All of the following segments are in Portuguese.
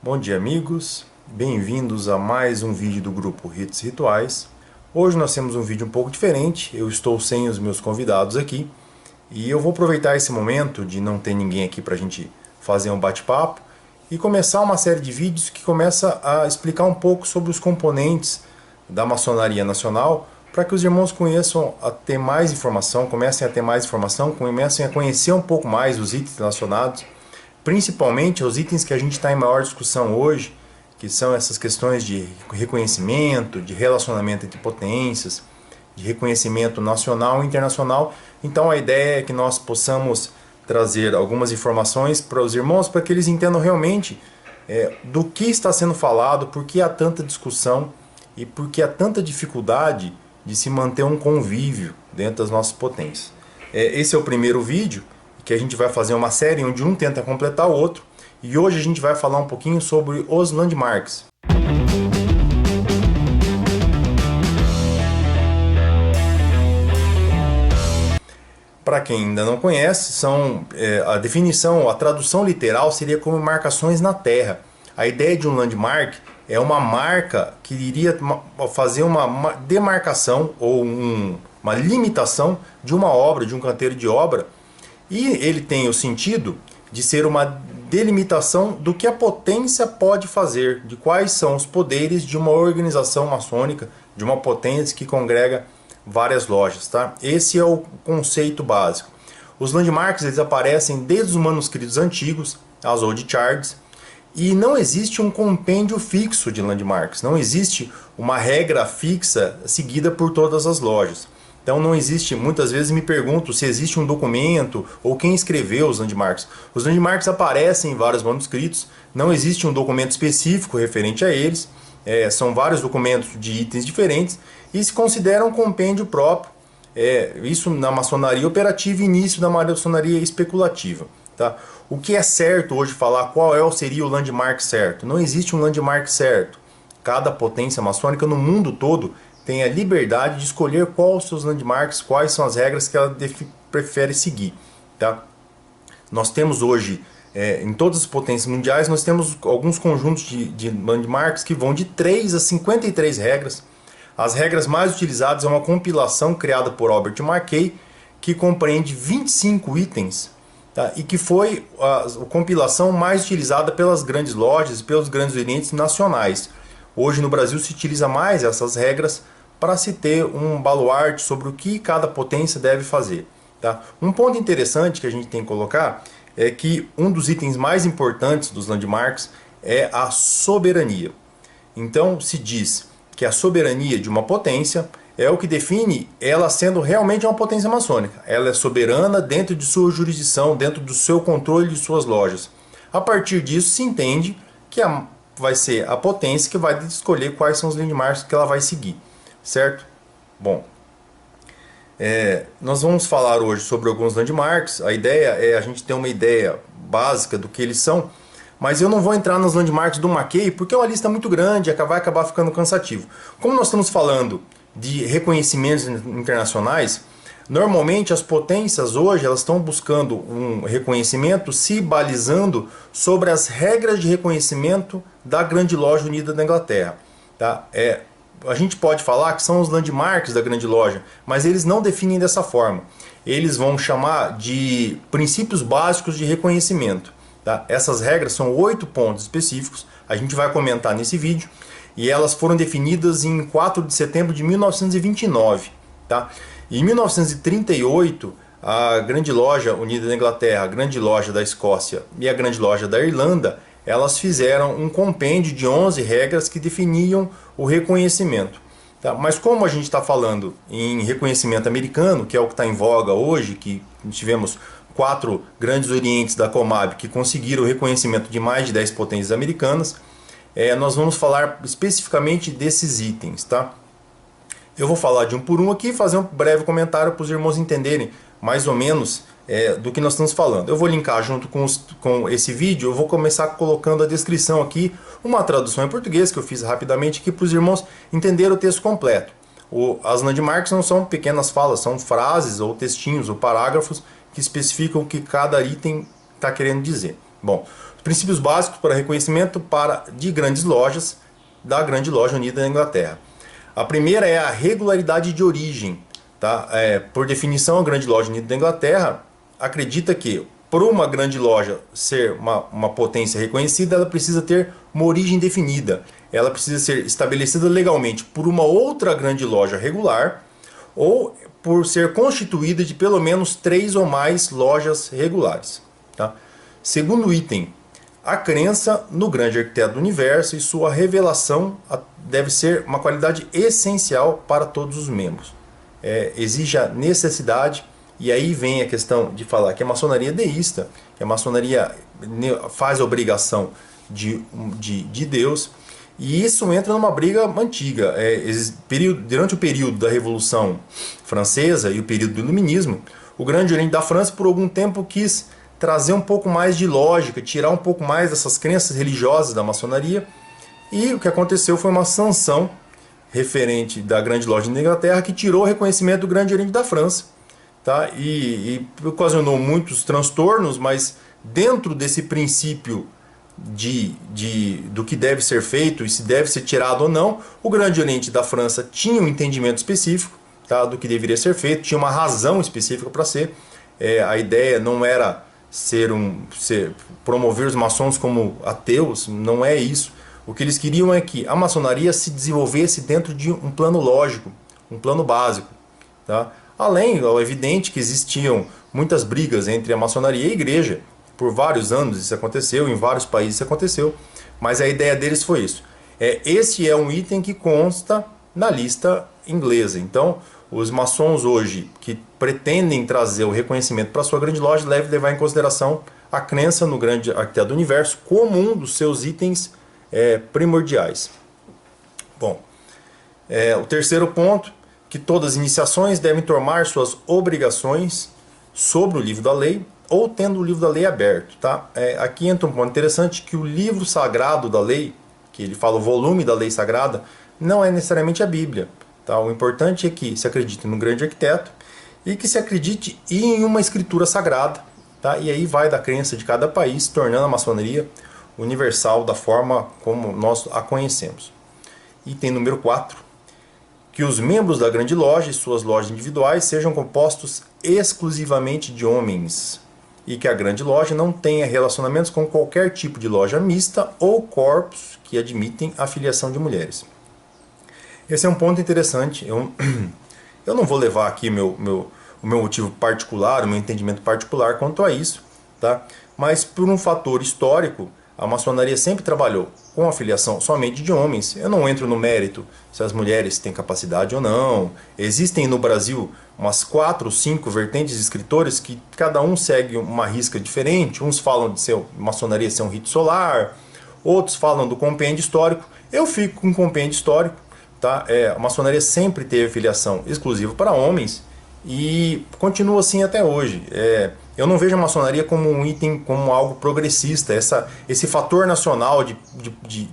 Bom dia, amigos, bem-vindos a mais um vídeo do grupo Ritos e Rituais. Hoje nós temos um vídeo um pouco diferente, eu estou sem os meus convidados aqui e eu vou aproveitar esse momento de não ter ninguém aqui para a gente fazer um bate-papo e começar uma série de vídeos que começa a explicar um pouco sobre os componentes da maçonaria nacional, para que os irmãos conheçam a ter mais informação, comecem a ter mais informação, comecem a conhecer um pouco mais os itens relacionados, principalmente os itens que a gente está em maior discussão hoje, que são essas questões de reconhecimento, de relacionamento entre potências, de reconhecimento nacional e internacional. Então a ideia é que nós possamos trazer algumas informações para os irmãos, para que eles entendam realmente do que está sendo falado, por que há tanta discussão e por que há tanta dificuldade de se manter um convívio dentro das nossas potências. Esse é o primeiro vídeo, que a gente vai fazer uma série onde um tenta completar o outro, e hoje a gente vai falar um pouquinho sobre os landmarks. Para quem ainda não conhece, a definição, a tradução literal seria como marcações na terra. A ideia de um landmark é uma marca que iria fazer uma demarcação ou uma limitação de uma obra, de um canteiro de obra, e ele tem o sentido de ser uma delimitação do que a potência pode fazer, de quais são os poderes de uma organização maçônica, de uma potência que congrega várias lojas, tá? Esse é o conceito básico. Os landmarks eles aparecem desde os manuscritos antigos, as old charts, e não existe um compêndio fixo de landmarks, não existe uma regra fixa seguida por todas as lojas. Então não existe, muitas vezes me pergunto se existe um documento ou quem escreveu os landmarks. Os landmarks aparecem em vários manuscritos, não existe um documento específico referente a eles, são vários documentos de itens diferentes e se considera um compêndio próprio, isso na maçonaria operativa e início da maçonaria especulativa. Tá? O que é certo hoje falar qual seria o landmark certo? Não existe um landmark certo. Cada potência maçônica no mundo todo tem a liberdade de escolher quais os seus landmarks, quais são as regras que ela prefere seguir. Tá? Nós temos hoje, em todas as potências mundiais, nós temos alguns conjuntos de landmarks que vão de 3 a 53 regras. As regras mais utilizadas é uma compilação criada por Albert Mackay, que compreende 25 itens, tá? E que foi a compilação mais utilizada pelas grandes lojas e pelos grandes orientes nacionais. Hoje no Brasil se utiliza mais essas regras para se ter um baluarte sobre o que cada potência deve fazer. Tá? Um ponto interessante que a gente tem que colocar é que um dos itens mais importantes dos landmarks é a soberania. Então se diz que a soberania de uma potência é o que define ela sendo realmente uma potência maçônica. Ela é soberana dentro de sua jurisdição, dentro do seu controle de suas lojas. A partir disso se entende que vai ser a potência que vai escolher quais são os landmarks que ela vai seguir, certo? Bom, nós vamos falar hoje sobre alguns landmarks. A ideia é a gente ter uma ideia básica do que eles são, mas eu não vou entrar nos landmarks do Mackay porque é uma lista muito grande e vai acabar ficando cansativo. Como nós estamos falando de reconhecimentos internacionais, normalmente as potências hoje elas estão buscando um reconhecimento se balizando sobre as regras de reconhecimento da Grande Loja Unida da Inglaterra. Tá? A gente pode falar que são os landmarks da Grande Loja, mas eles não definem dessa forma. Eles vão chamar de princípios básicos de reconhecimento. Tá? Essas regras são 8 pontos específicos, a gente vai comentar nesse vídeo, e elas foram definidas em 4 de setembro de 1929. Tá? Em 1938, a Grande Loja Unida da Inglaterra, a Grande Loja da Escócia e a Grande Loja da Irlanda, elas fizeram um compêndio de 11 regras que definiam o reconhecimento. Tá? Mas como a gente está falando em reconhecimento americano, que é o que está em voga hoje, que tivemos 4 grandes orientes da Comab que conseguiram o reconhecimento de mais de 10 potências americanas, nós vamos falar especificamente desses itens. Tá? Eu vou falar de um por um aqui e fazer um breve comentário para os irmãos entenderem mais ou menos do que nós estamos falando. Eu vou linkar junto com esse vídeo, eu vou começar colocando a descrição aqui, uma tradução em português que eu fiz rapidamente aqui para os irmãos entenderem o texto completo. As landmarks não são pequenas falas, são frases ou textinhos ou parágrafos que especificam o que cada item está querendo dizer. Bom, princípios básicos para reconhecimento de grandes lojas, da Grande Loja Unida da Inglaterra. A primeira é a regularidade de origem. Tá? Por definição, a Grande Loja Unida da Inglaterra acredita que, por uma grande loja ser uma potência reconhecida, ela precisa ter uma origem definida. Ela precisa ser estabelecida legalmente por uma outra grande loja regular ou por ser constituída de pelo menos 3 ou mais lojas regulares. Tá? Segundo item, a crença no grande arquiteto do universo e sua revelação deve ser uma qualidade essencial para todos os membros. Exige a necessidade, e aí vem a questão de falar que a maçonaria é deísta, que a maçonaria faz a obrigação de Deus, e isso entra numa briga antiga. Durante o período da Revolução Francesa e o período do Iluminismo, o Grande Oriente da França por algum tempo quis trazer um pouco mais de lógica, tirar um pouco mais dessas crenças religiosas da maçonaria, e o que aconteceu foi uma sanção referente da Grande Loja da Inglaterra que tirou o reconhecimento do Grande Oriente da França, tá? E ocasionou muitos transtornos, mas dentro desse princípio do que deve ser feito e se deve ser tirado ou não, o Grande Oriente da França tinha um entendimento específico, tá, do que deveria ser feito, tinha uma razão específica para ser. A ideia não era promover os maçons como ateus, não é isso. O que eles queriam é que a maçonaria se desenvolvesse dentro de um plano lógico, um plano básico. Tá? Além, é evidente que existiam muitas brigas entre a maçonaria e a igreja. Por vários anos isso aconteceu, em vários países isso aconteceu, mas a ideia deles foi isso. Esse é um item que consta na lista inglesa. Então, os maçons hoje que pretendem trazer o reconhecimento para a sua grande loja devem levar em consideração a crença no grande arquiteto do universo como um dos seus itens primordiais. Bom, o terceiro ponto, que todas as iniciações devem tomar suas obrigações sobre o livro da lei ou tendo o livro da lei aberto. Tá? Aqui entra um ponto interessante, que o livro sagrado da lei, que ele fala o volume da lei sagrada, não é necessariamente a Bíblia. Tá? O importante é que se acredite no grande arquiteto e que se acredite em uma escritura sagrada. Tá? E aí vai da crença de cada país, tornando a maçonaria universal da forma como nós a conhecemos. Item número 4. Que os membros da grande loja e suas lojas individuais sejam compostos exclusivamente de homens. E que a grande loja não tenha relacionamentos com qualquer tipo de loja mista ou corpos que admitem a filiação de mulheres. Esse é um ponto interessante. Eu não vou levar aqui o meu motivo particular, o meu entendimento particular quanto a isso, tá? Mas por um fator histórico, a maçonaria sempre trabalhou com a filiação somente de homens. Eu não entro no mérito se as mulheres têm capacidade ou não. Existem no Brasil umas 4 ou 5 vertentes de escritores que cada um segue uma risca diferente. Uns falam de maçonaria ser um rito solar, outros falam do compêndio histórico. Eu fico com o compêndio histórico. Tá? A maçonaria sempre teve filiação exclusiva para homens e continua assim até hoje. Eu não vejo a maçonaria como um item, como algo progressista. Esse fator nacional de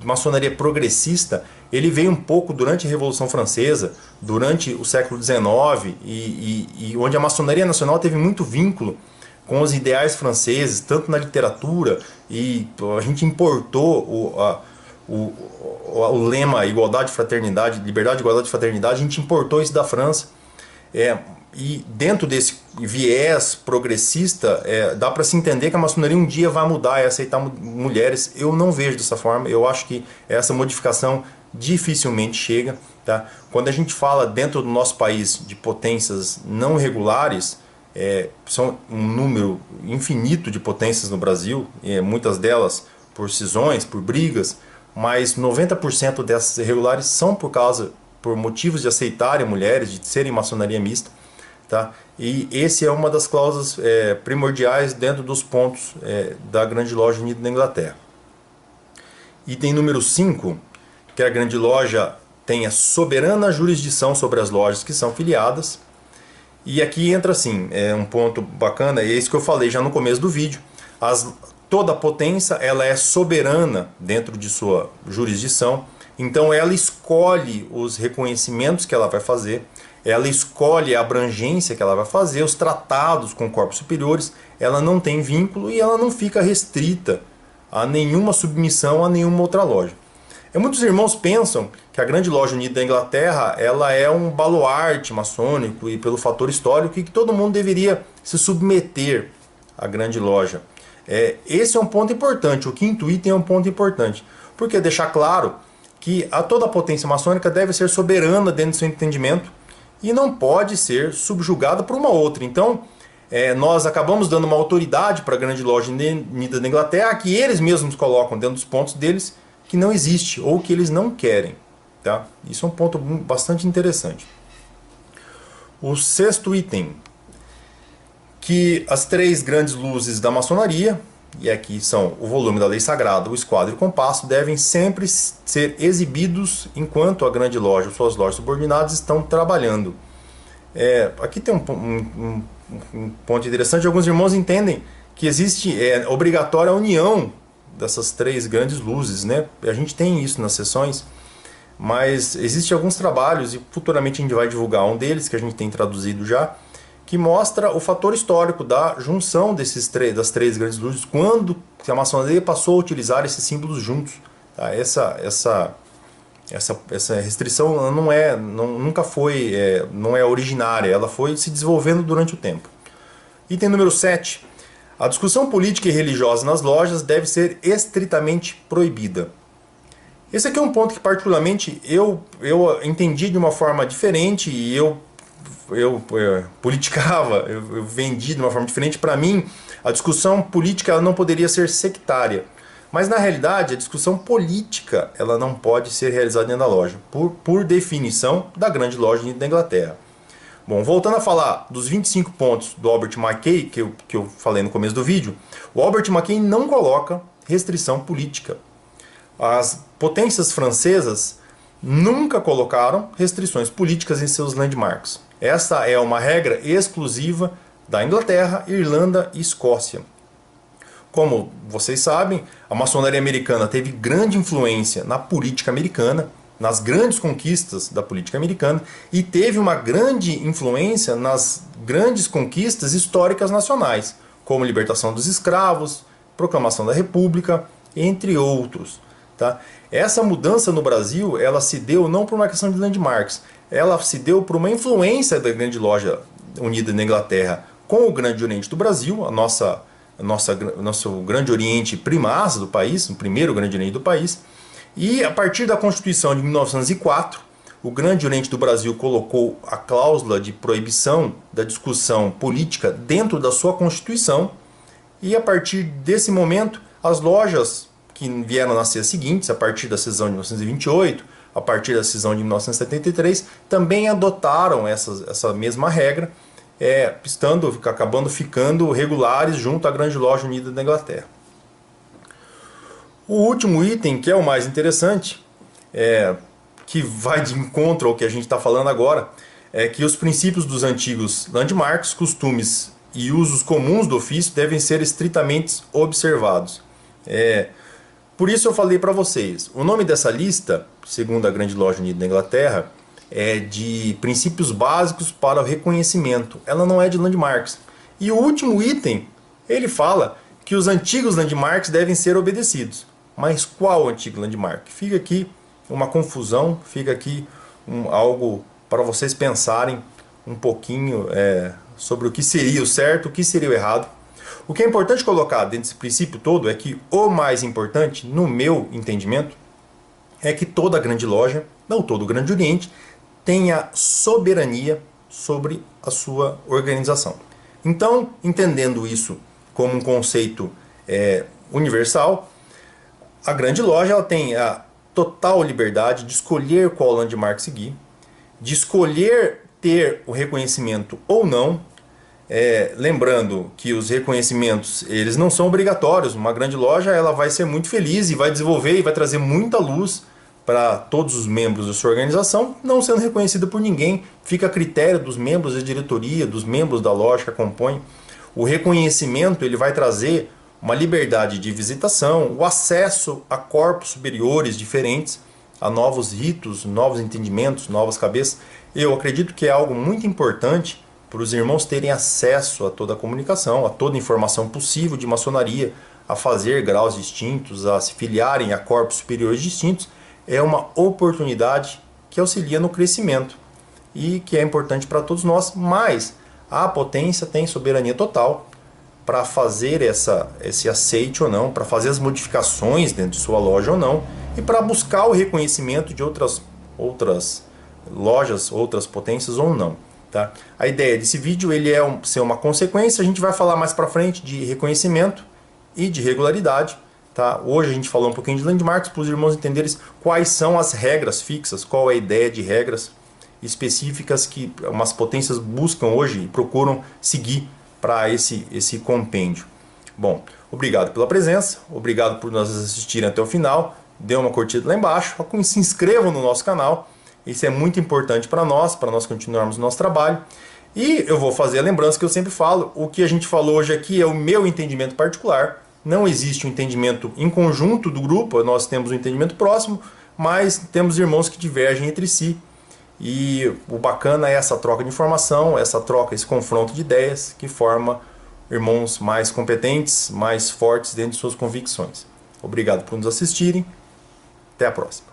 maçonaria progressista, ele veio um pouco durante a Revolução Francesa, durante o século XIX, e onde a maçonaria nacional teve muito vínculo com os ideais franceses, tanto na literatura, e a gente importou o lema igualdade, fraternidade, liberdade, igualdade, fraternidade, a gente importou isso da França. E dentro desse viés progressista, dá para se entender que a maçonaria um dia vai mudar e aceitar mulheres. Eu não vejo dessa forma. Eu acho que essa modificação dificilmente chega. Tá? Quando a gente fala dentro do nosso país de potências não regulares, são um número infinito de potências no Brasil, muitas delas por cisões, por brigas, mas 90% dessas irregulares são por motivos de aceitarem mulheres, de serem maçonaria mista. Tá? E esse é uma das cláusulas primordiais dentro dos pontos da Grande Loja Unida da Inglaterra. Item número 5, que a Grande Loja tenha soberana jurisdição sobre as lojas que são filiadas. E aqui entra assim, um ponto bacana, é isso que eu falei já no começo do vídeo. Toda potência ela é soberana dentro de sua jurisdição, então ela escolhe os reconhecimentos que ela vai fazer, ela escolhe a abrangência que ela vai fazer, os tratados com corpos superiores, ela não tem vínculo e ela não fica restrita a nenhuma submissão a nenhuma outra loja. Muitos irmãos pensam que a Grande Loja Unida da Inglaterra ela é um baluarte maçônico e pelo fator histórico que todo mundo deveria se submeter à Grande Loja. Esse é um ponto importante, o quinto item é um ponto importante, porque deixar claro que toda a potência maçônica deve ser soberana dentro do seu entendimento e não pode ser subjugada por uma outra. Então, nós acabamos dando uma autoridade para a Grande Loja Unida da Inglaterra que eles mesmos colocam dentro dos pontos deles que não existe ou que eles não querem. Tá? Isso é um ponto bastante interessante. O sexto item, que as três grandes luzes da maçonaria, e aqui são o volume da lei sagrada, o esquadro e o compasso, devem sempre ser exibidos enquanto a grande loja ou suas lojas subordinadas estão trabalhando. Aqui tem um ponto interessante. Alguns irmãos entendem que existe obrigatória a união dessas três grandes luzes, né? A gente tem isso nas sessões, mas existem alguns trabalhos, e futuramente a gente vai divulgar um deles, que a gente tem traduzido já, que mostra o fator histórico da junção das três grandes luzes, quando a maçonaria passou a utilizar esses símbolos juntos. Tá? Essa restrição nunca foi, não é originária, ela foi se desenvolvendo durante o tempo. Item número 7. A discussão política e religiosa nas lojas deve ser estritamente proibida. Esse aqui é um ponto que particularmente eu entendi de uma forma diferente e eu politicava, eu vendi de uma forma diferente. Para mim, a discussão política ela não poderia ser sectária. Mas na realidade, a discussão política ela não pode ser realizada dentro da loja, por definição da Grande Loja da Inglaterra. Bom, voltando a falar dos 25 pontos do Albert Mackay, que eu falei no começo do vídeo, o Albert Mackay não coloca restrição política. As potências francesas nunca colocaram restrições políticas em seus landmarks. Essa é uma regra exclusiva da Inglaterra, Irlanda e Escócia. Como vocês sabem, a maçonaria americana teve grande influência na política americana, nas grandes conquistas da política americana, e teve uma grande influência nas grandes conquistas históricas nacionais, como libertação dos escravos, proclamação da República, entre outros. Tá? Essa mudança no Brasil, ela se deu não por uma questão de landmarks, ela se deu por uma influência da Grande Loja Unida na Inglaterra com o Grande Oriente do Brasil, nosso Grande Oriente primaz do país, o primeiro Grande Oriente do país. E a partir da Constituição de 1904, o Grande Oriente do Brasil colocou a cláusula de proibição da discussão política dentro da sua Constituição. E a partir desse momento, as lojas que vieram a nascer seguintes, a partir da cisão de 1928, a partir da cisão de 1973, também adotaram essa mesma regra, acabando ficando regulares junto à Grande Loja Unida da Inglaterra. O último item, que é o mais interessante, que vai de encontro ao que a gente está falando agora, é que os princípios dos antigos landmarks, costumes e usos comuns do ofício devem ser estritamente observados. Por isso eu falei para vocês, o nome dessa lista, segundo a Grande Loja Unida da Inglaterra, é de princípios básicos para o reconhecimento. Ela não é de landmarks. E o último item, ele fala que os antigos landmarks devem ser obedecidos. Mas qual antigo landmark? Fica aqui uma confusão, fica aqui algo para vocês pensarem um pouquinho sobre o que seria o certo, o que seria o errado. O que é importante colocar dentro desse princípio todo é que o mais importante, no meu entendimento, é que toda a grande loja, não todo o Grande Oriente, tenha soberania sobre a sua organização. Então, entendendo isso como um conceito universal, a grande loja ela tem a total liberdade de escolher qual landmark seguir, de escolher ter o reconhecimento ou não. Lembrando que os reconhecimentos eles não são obrigatórios. Uma grande loja ela vai ser muito feliz e vai desenvolver e vai trazer muita luz para todos os membros da sua organização, não sendo reconhecida por ninguém. Fica a critério dos membros da diretoria, dos membros da loja que a compõem. O reconhecimento ele vai trazer uma liberdade de visitação, o acesso a corpos superiores diferentes, a novos ritos, novos entendimentos, novas cabeças. Eu acredito que é algo muito importante para os irmãos terem acesso a toda a comunicação, a toda a informação possível de maçonaria, a fazer graus distintos, a se filiarem a corpos superiores distintos, é uma oportunidade que auxilia no crescimento e que é importante para todos nós, mas a potência tem soberania total para fazer esse aceite ou não, para fazer as modificações dentro de sua loja ou não, e para buscar o reconhecimento de outras lojas, outras potências ou não. Tá? A ideia desse vídeo ele é ser uma consequência, a gente vai falar mais para frente de reconhecimento e de regularidade. Tá? Hoje a gente falou um pouquinho de landmarks para os irmãos entenderem quais são as regras fixas, qual é a ideia de regras específicas que umas potências buscam hoje e procuram seguir para esse compêndio. Bom, obrigado pela presença, obrigado por nos assistirem até o final, dê uma curtida lá embaixo, se inscrevam no nosso canal, isso é muito importante para nós continuarmos o nosso trabalho. E eu vou fazer a lembrança que eu sempre falo, o que a gente falou hoje aqui é o meu entendimento particular, não existe um entendimento em conjunto do grupo, nós temos um entendimento próximo, mas temos irmãos que divergem entre si. E o bacana é essa troca de informação, essa troca, esse confronto de ideias que forma irmãos mais competentes, mais fortes dentro de suas convicções. Obrigado por nos assistirem. Até a próxima.